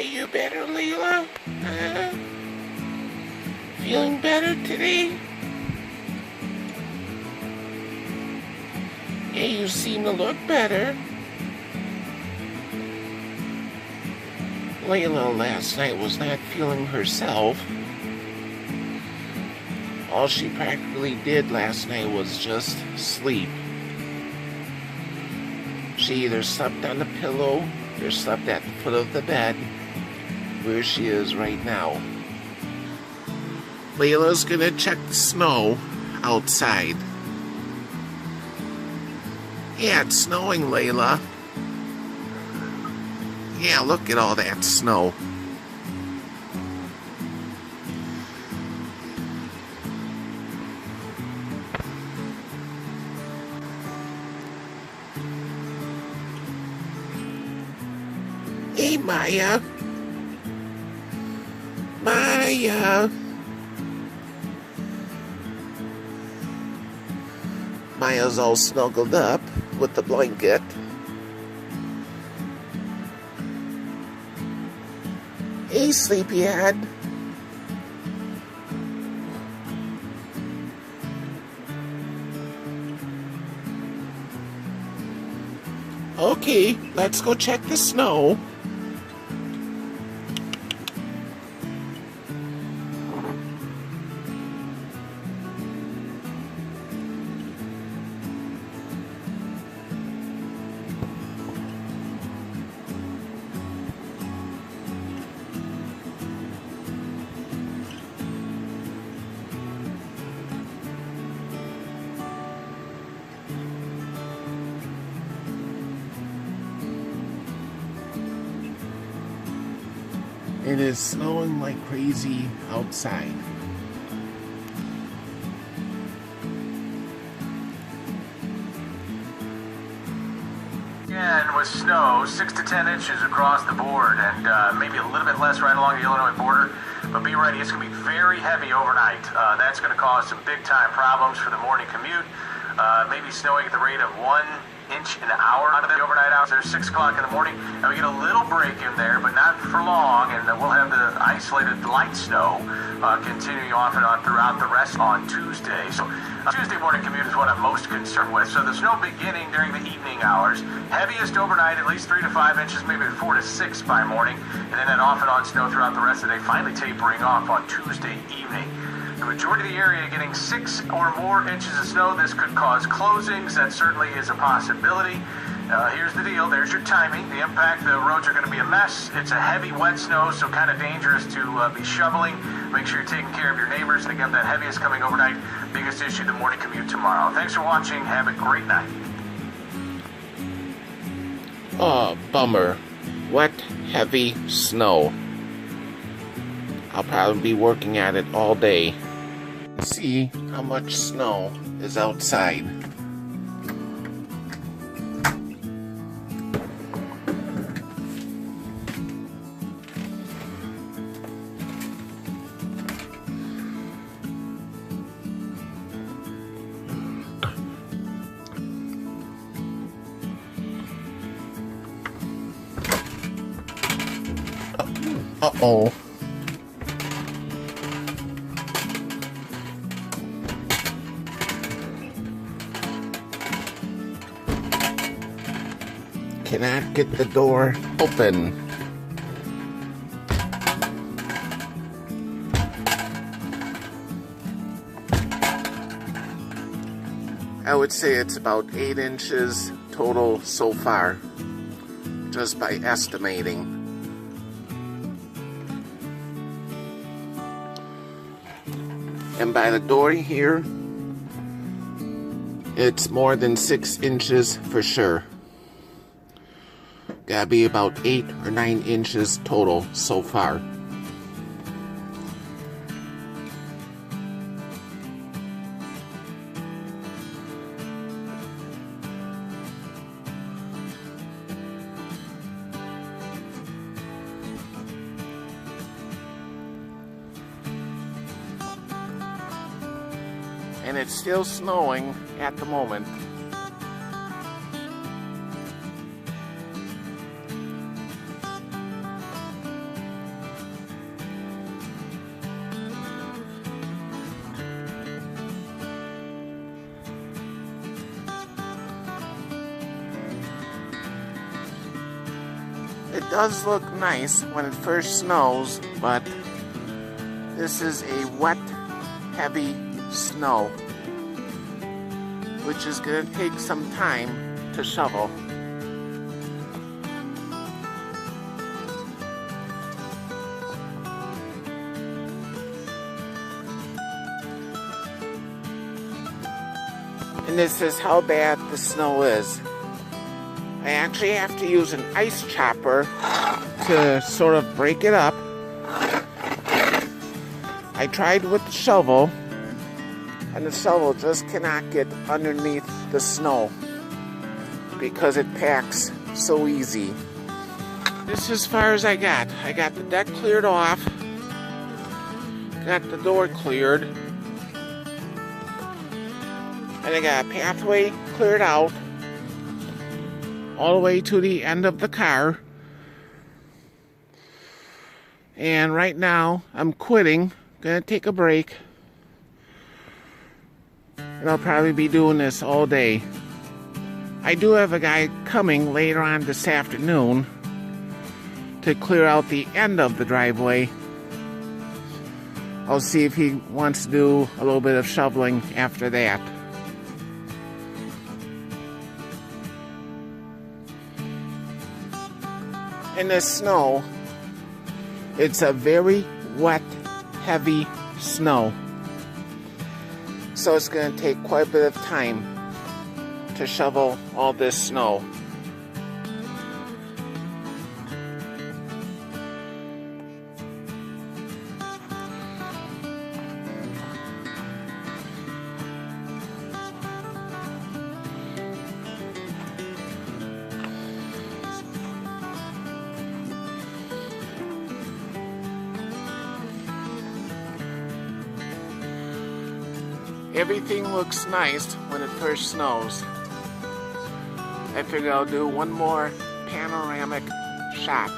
Are you better, Layla? Feeling better today? Yeah, you seem to look better. Layla last night was not feeling herself. All she practically did last night was just sleep. She either slept on the pillow or slept at the foot of the bed, where she is right now. Layla's gonna check the snow outside. Yeah, it's snowing, Layla. Yeah, look at all that snow. Hey, Maya. Maya. Maya's all snuggled up with the blanket. Hey, sleepyhead. Okay, let's go check the snow. It is snowing like crazy outside. Yeah, and with snow, 6 to 10 inches across the board, and maybe a little bit less right along the Illinois border. But be ready, it's going to be very heavy overnight. That's going to cause some big-time problems for the morning commute. Maybe snowing at the rate of 1 inch an hour out of the overnight hours. There's 6 o'clock in the morning, and we get a little break in there, but not for long, and we'll have the isolated light snow continuing off and on throughout the rest on Tuesday. So Tuesday morning commute is what I'm most concerned with. So the snow beginning during the evening hours, heaviest overnight, at least 3 to 5 inches, maybe 4 to 6 by morning, and then that off and on snow throughout the rest of the day, finally tapering off on Tuesday evening. The majority of the area getting 6 or more inches of snow. This could cause closings. That certainly is a possibility. Here's the deal. There's your timing. The impact, the roads are going to be a mess. It's a heavy, wet snow, so kind of dangerous to be shoveling. Make sure you're taking care of your neighbors. And again, that heaviest coming overnight. Biggest issue, the morning commute tomorrow. Thanks for watching. Have a great night. Oh, bummer. Wet, heavy snow. I'll probably be working at it all day. See how much snow is outside. Uh-oh. Cannot get the door open. I would say it's about 8 inches total so far, just by estimating. And by the door here, it's more than 6 inches for sure. Gotta be about 8 or 9 inches total so far. And it's still snowing at the moment. does look nice when it first snows, but this is a wet, heavy snow, which is going to take some time to shovel. And this is how bad the snow is. I actually have to use an ice chopper to sort of break it up. I tried with the shovel, and the shovel just cannot get underneath the snow because it packs so easy. This is as far as I got. I got the deck cleared off, got the door cleared, and I got a pathway cleared out all the way to the end of the car. And right now I'm quitting, gonna take a break, and I'll probably be doing this all day. I do have a guy coming later on this afternoon to clear out the end of the driveway. I'll see if he wants to do a little bit of shoveling after that. In the snow, it's a very wet, heavy snow. So it's going to take quite a bit of time to shovel all this snow. Everything looks nice when it first snows. I figure I'll do one more panoramic shot.